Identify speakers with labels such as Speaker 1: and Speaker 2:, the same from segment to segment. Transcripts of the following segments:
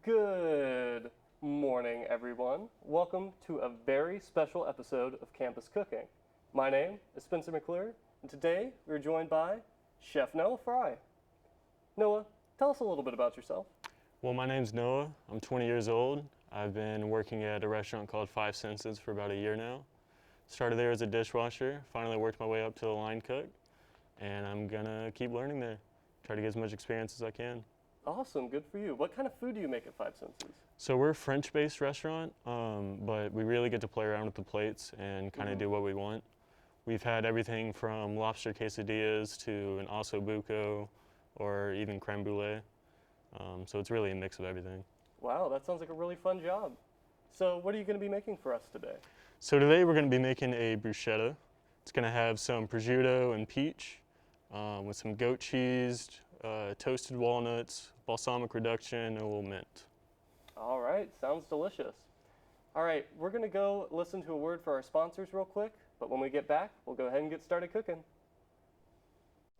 Speaker 1: Good morning, everyone. Welcome to a very special episode of Campus Cooking. My name is Spencer McClure, and today we're joined by Chef Noah Fry. Noah, tell us a little bit about yourself.
Speaker 2: Well, my name's Noah. I'm 20 years old. I've been working at a restaurant called Five Senses for about a year now. Started there as a dishwasher, finally worked my way up to the line cook, and I'm gonna keep learning there. Try to get as much experience as I can.
Speaker 1: Awesome, good for you. What kind of food do you make at Five Senses?
Speaker 2: So we're a French-based restaurant, but we really get to play around with the plates and kind of do what we want. We've had everything from lobster quesadillas to an osso buco or even creme brulee. So it's really a mix of everything.
Speaker 1: Wow, that sounds like a really fun job. So what are you going to be making for us today?
Speaker 2: So today we're going to be making a bruschetta. It's going to have some prosciutto and peach with some goat cheese, toasted walnuts, balsamic reduction, and a little mint.
Speaker 1: All right, sounds delicious. All right, we're going to go listen to a word for our sponsors real quick, but when we get back, we'll go ahead and get started cooking.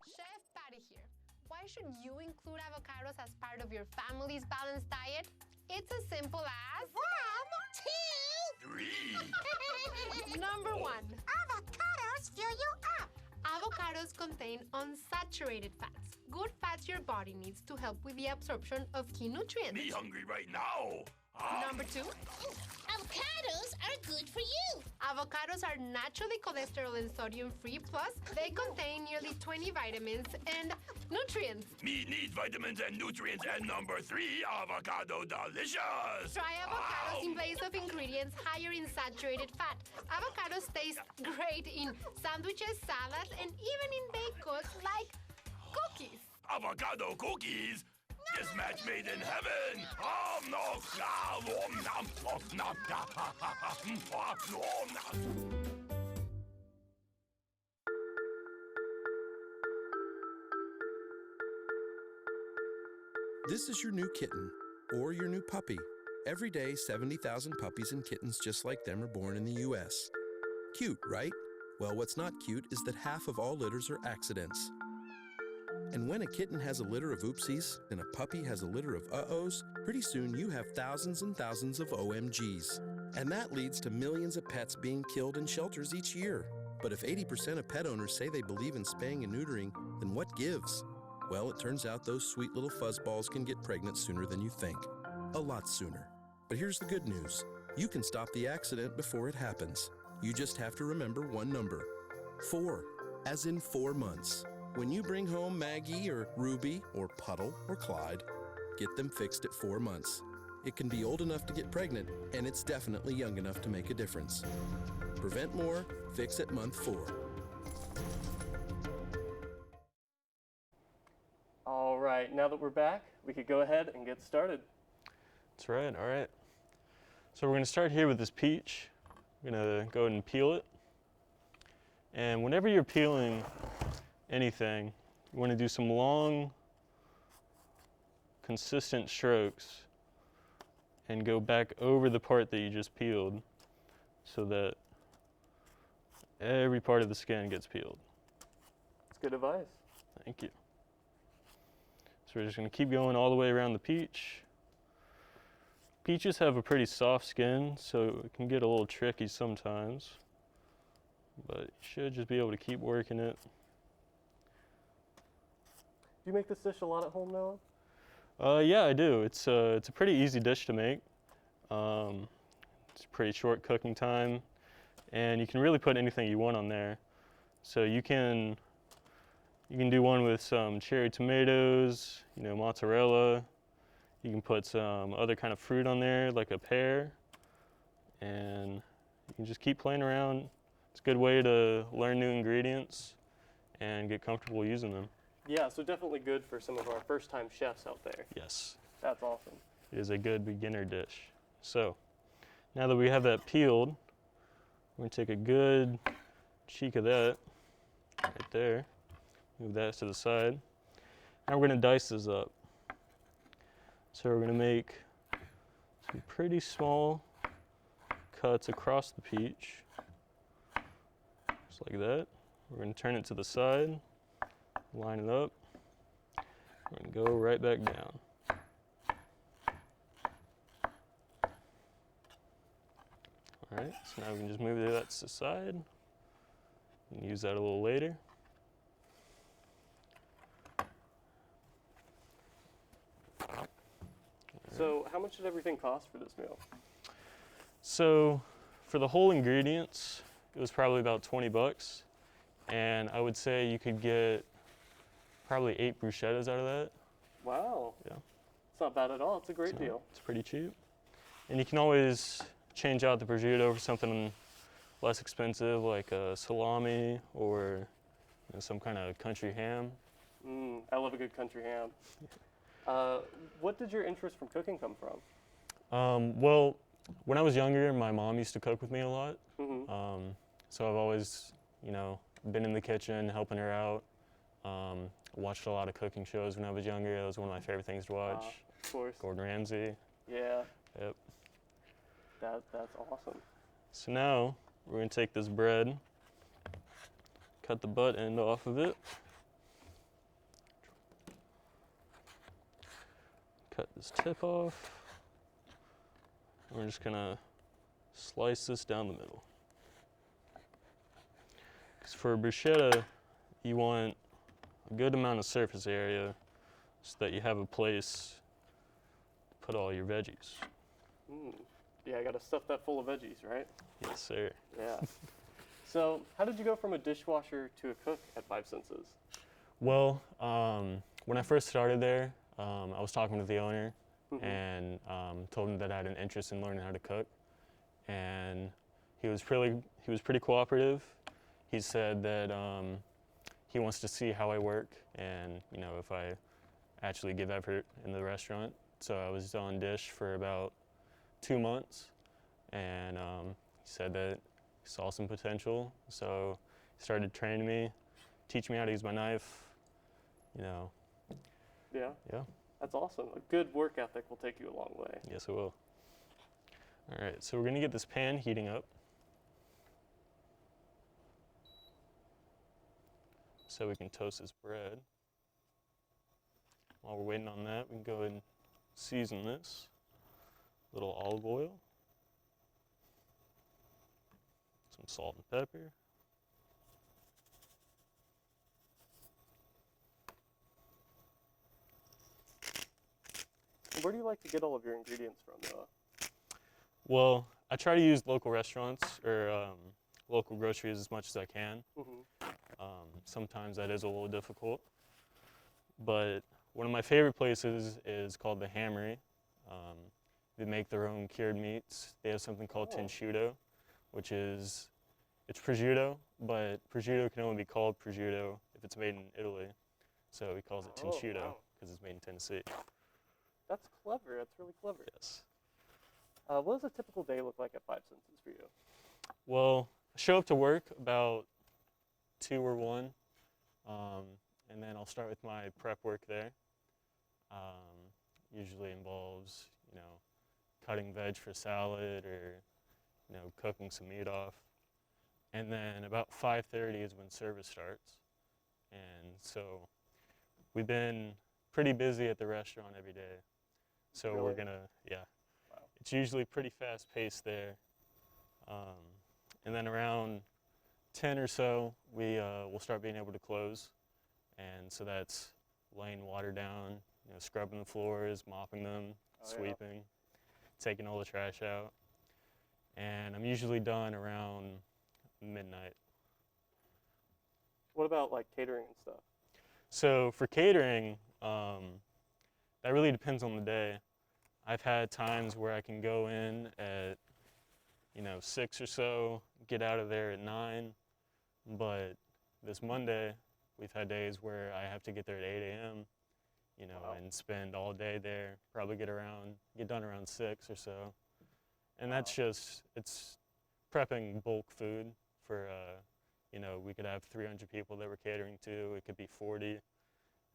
Speaker 3: Chef Patty here. Why should you include avocados as part of your family's balanced diet? It's as simple as
Speaker 4: 1, 2, 3.
Speaker 3: Number 1.
Speaker 4: Avocados fill you up.
Speaker 3: Avocados contain unsaturated fats, good fats your body needs to help with the absorption of key nutrients.
Speaker 5: Me hungry right now.
Speaker 3: Number 2.
Speaker 4: Avocados are good for you.
Speaker 3: Avocados are naturally cholesterol and sodium free, plus they contain nearly 20 vitamins and nutrients.
Speaker 5: Me need vitamins and nutrients. And number 3, avocado delicious.
Speaker 3: Try avocados in place of ingredients higher in saturated fat. Avocados taste great in sandwiches, salads, and even in baked goods like cookies.
Speaker 5: Avocado cookies. This match made in heaven.
Speaker 6: This is your new kitten, or your new puppy. Every day, 70,000 puppies and kittens just like them are born in the U.S. Cute, right? Well, what's not cute is that half of all litters are accidents. And when a kitten has a litter of oopsies and a puppy has a litter of uh-ohs, pretty soon you have thousands and thousands of OMGs. And that leads to millions of pets being killed in shelters each year. But if 80% of pet owners say they believe in spaying and neutering, then what gives? Well, it turns out those sweet little fuzzballs can get pregnant sooner than you think. A lot sooner. But here's the good news. You can stop the accident before it happens. You just have to remember one number. 4, as in 4 months. When you bring home Maggie or Ruby or Puddle or Clyde, get them fixed at 4 months. It can be old enough to get pregnant, and it's definitely young enough to make a difference. Prevent more, fix at month 4.
Speaker 1: All right, now that we're back, we could go ahead and get started.
Speaker 2: That's right, all right. So we're going to start here with this peach. We're going to go ahead and peel it. And whenever you're peeling anything, you want to do some long, consistent strokes and go back over the part that you just peeled so that every part of the skin gets peeled.
Speaker 1: That's good advice.
Speaker 2: Thank you. So we're just going to keep going all the way around the peach. Peaches have a pretty soft skin, so it can get a little tricky sometimes, but you should just be able to keep working it.
Speaker 1: Do you make this dish a lot at home, Noah?
Speaker 2: Yeah, I do. It's a pretty easy dish to make. It's a pretty short cooking time, and you can really put anything you want on there. So you can do one with some cherry tomatoes, mozzarella. You can put some other kind of fruit on there, like a pear, and you can just keep playing around. It's a good way to learn new ingredients and get comfortable using them.
Speaker 1: Yeah, so definitely good for some of our first-time chefs out there.
Speaker 2: Yes.
Speaker 1: That's awesome.
Speaker 2: It is a good beginner dish. So, now that we have that peeled, we're going to take a good cheek of that right there. Move that to the side. Now we're going to dice this up. So we're going to make some pretty small cuts across the peach, just like that. We're going to turn it to the side, line it up. We're going to go right back down. All right, so now we can just move that to the side and use that a little later.
Speaker 1: So how much did everything cost for this meal?
Speaker 2: So for the whole ingredients, it was probably about 20 bucks. And I would say you could get probably 8 bruschettas out of that.
Speaker 1: Wow.
Speaker 2: Yeah.
Speaker 1: It's not bad at all. It's a great
Speaker 2: So
Speaker 1: deal.
Speaker 2: It's pretty cheap. And you can always change out the prosciutto for something less expensive, like a salami or some kind of country ham.
Speaker 1: I love a good country ham. What did your interest from cooking come from?
Speaker 2: Well, when I was younger, my mom used to cook with me a lot.
Speaker 1: Mm-hmm.
Speaker 2: So I've always, been in the kitchen helping her out. Watched a lot of cooking shows when I was younger. That was one of my favorite things to watch.
Speaker 1: Of course.
Speaker 2: Gordon Ramsay.
Speaker 1: Yeah.
Speaker 2: Yep.
Speaker 1: That's awesome.
Speaker 2: So now we're gonna take this bread, cut the butt end off of it, cut this tip off. We're just gonna slice this down the middle. Because for a bruschetta, you want a good amount of surface area so that you have a place to put all your veggies.
Speaker 1: Yeah, I gotta stuff that full of veggies, right?
Speaker 2: Yes, sir.
Speaker 1: Yeah. So, how did you go from a dishwasher to a cook at Five Senses?
Speaker 2: Well, when I first started there, I was talking with the owner
Speaker 1: Mm-hmm.
Speaker 2: and told him that I had an interest in learning how to cook, and he was pretty cooperative. He said that he wants to see how I work and if I actually give effort in the restaurant. So I was on dish for about 2 months, and he said that he saw some potential, so he started training me, teaching me how to use my knife.
Speaker 1: Yeah.
Speaker 2: Yeah.
Speaker 1: That's awesome. A good work ethic will take you a long way.
Speaker 2: Yes, it will. All right, so we're gonna get this pan heating up. So we can toast this bread. While we're waiting on that, we can go ahead and season this. A little olive oil, some salt and pepper.
Speaker 1: Where do you like to get all of your ingredients from, Noah?
Speaker 2: Well, I try to use local restaurants or local groceries as much as I can.
Speaker 1: Mm-hmm.
Speaker 2: Sometimes that is a little difficult, but one of my favorite places is called the Hammery. They make their own cured meats. They have something called tinsciutto, which is, it's prosciutto, but prosciutto can only be called prosciutto if it's made in Italy. So he calls it tinsciutto because it's made in Tennessee.
Speaker 1: That's clever. That's really clever.
Speaker 2: Yes.
Speaker 1: What does a typical day look like at Five Senses for you?
Speaker 2: Well, I show up to work about 2 or 1, and then I'll start with my prep work there. Usually involves, cutting veg for salad or, cooking some meat off. And then about 5:30 is when service starts. And so we've been pretty busy at the restaurant every day. So
Speaker 1: Really?
Speaker 2: we're gonna,
Speaker 1: Wow.
Speaker 2: It's usually pretty fast paced there. And then around 10 or so, we'll start being able to close. And so that's laying water down, scrubbing the floors, mopping them, sweeping, taking all the trash out. And I'm usually done around midnight.
Speaker 1: What about like catering and stuff?
Speaker 2: So for catering, that really depends on the day. I've had times where I can go in at 6 or so, get out of there at 9, but this Monday we've had days where I have to get there at 8 a.m. And spend all day there, probably get done around 6 or so. And that's it's prepping bulk food for, we could have 300 people that we're catering to, it could be 40.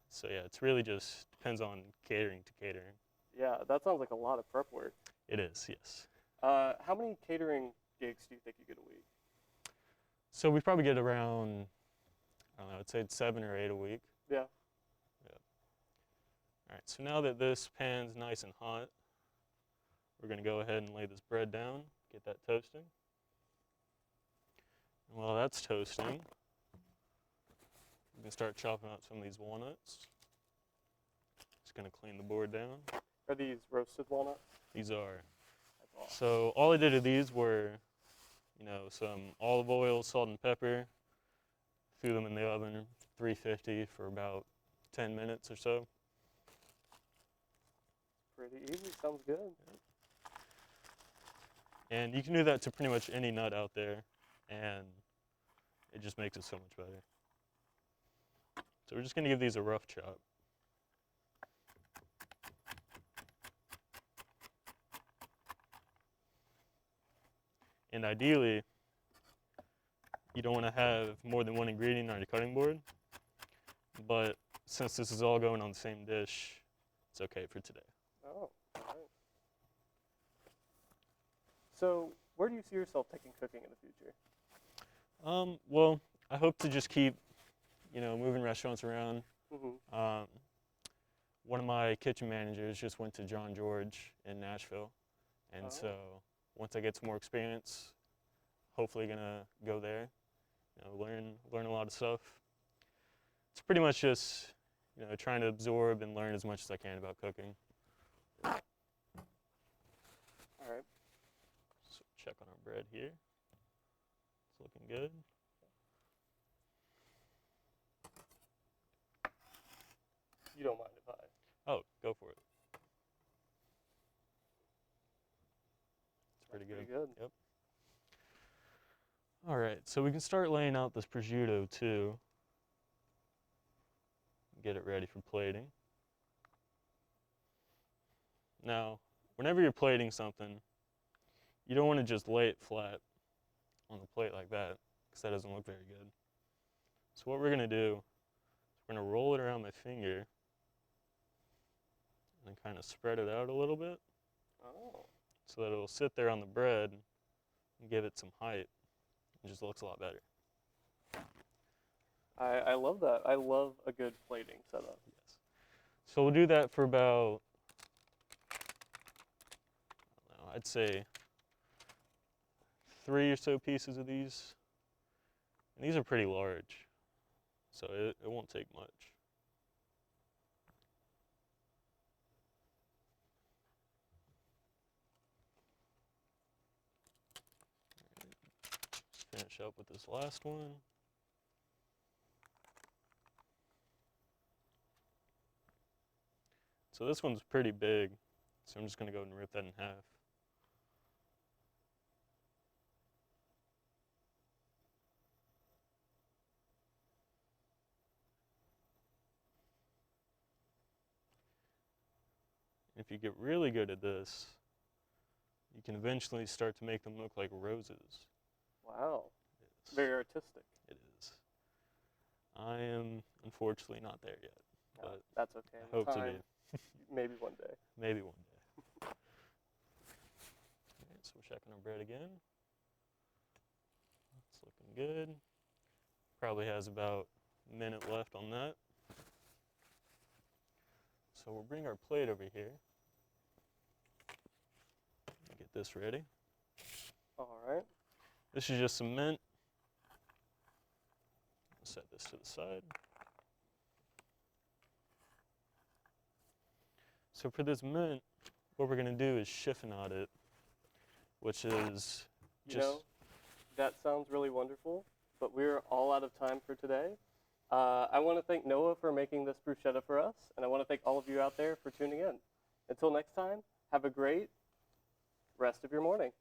Speaker 2: So yeah, it's really just depends on catering to catering.
Speaker 1: Yeah, that sounds like a lot of prep work.
Speaker 2: It is, yes.
Speaker 1: How many catering gigs do you think you get a week?
Speaker 2: So we probably get around, I don't know, I'd say it's 7 or 8 a week.
Speaker 1: Yeah.
Speaker 2: All right, so now that this pan's nice and hot, we're gonna go ahead and lay this bread down, get that toasting. While that's toasting, we can start chopping out some of these walnuts. Just gonna clean the board down.
Speaker 1: Are these roasted walnuts?
Speaker 2: These are.
Speaker 1: That's awesome.
Speaker 2: So all I did to these were, some olive oil, salt and pepper. Threw them in the oven, 350 for about 10 minutes or so.
Speaker 1: Pretty easy. Sounds good.
Speaker 2: And you can do that to pretty much any nut out there, and it just makes it so much better. So we're just gonna give these a rough chop. And ideally, you don't want to have more than one ingredient on your cutting board, but since this is all going on the same dish, it's okay for today.
Speaker 1: Oh, all right. So, where do you see yourself taking cooking in the future?
Speaker 2: Well, I hope to just keep, moving restaurants around.
Speaker 1: Mm-hmm.
Speaker 2: One of my kitchen managers just went to John George in Nashville, and so once I get some more experience, hopefully gonna go there, learn a lot of stuff. It's pretty much just, trying to absorb and learn as much as I can about cooking.
Speaker 1: All right.
Speaker 2: So check on our bread here. It's looking good.
Speaker 1: You don't mind if I?
Speaker 2: Oh, go for it. It's pretty good.
Speaker 1: Pretty good.
Speaker 2: Yep. All right, so we can start laying out this prosciutto too. Get it ready for plating. Now, whenever you're plating something, you don't want to just lay it flat on the plate like that, because that doesn't look very good. So what we're gonna do, we're gonna roll it around my finger and kind of spread it out a little bit so that it'll sit there on the bread and give it some height. It just looks a lot better.
Speaker 1: I love that. I love a good plating setup.
Speaker 2: Yes. So we'll do that for about, I'd say 3 or so pieces of these. And these are pretty large, so it won't take much. Finish up with this last one. So this one's pretty big, so I'm just gonna go ahead and rip that in half. If you get really good at this, you can eventually start to make them look like roses.
Speaker 1: Wow.
Speaker 2: It's
Speaker 1: Very artistic.
Speaker 2: It is. I am unfortunately not there yet,
Speaker 1: No,
Speaker 2: but
Speaker 1: that's okay.
Speaker 2: I hope to
Speaker 1: Time,
Speaker 2: be.
Speaker 1: Maybe one day.
Speaker 2: Maybe one day. All right, so we're checking our bread again. It's looking good. Probably has about a minute left on that. So we'll bring our plate over here. Get this ready.
Speaker 1: All right.
Speaker 2: This is just some mint. Set this to the side. So for this mint, what we're gonna do is chiffonade it, which is just.
Speaker 1: That sounds really wonderful, but we're all out of time for today. I want to thank Noah for making this bruschetta for us, and I want to thank all of you out there for tuning in. Until next time, have a great rest of your morning.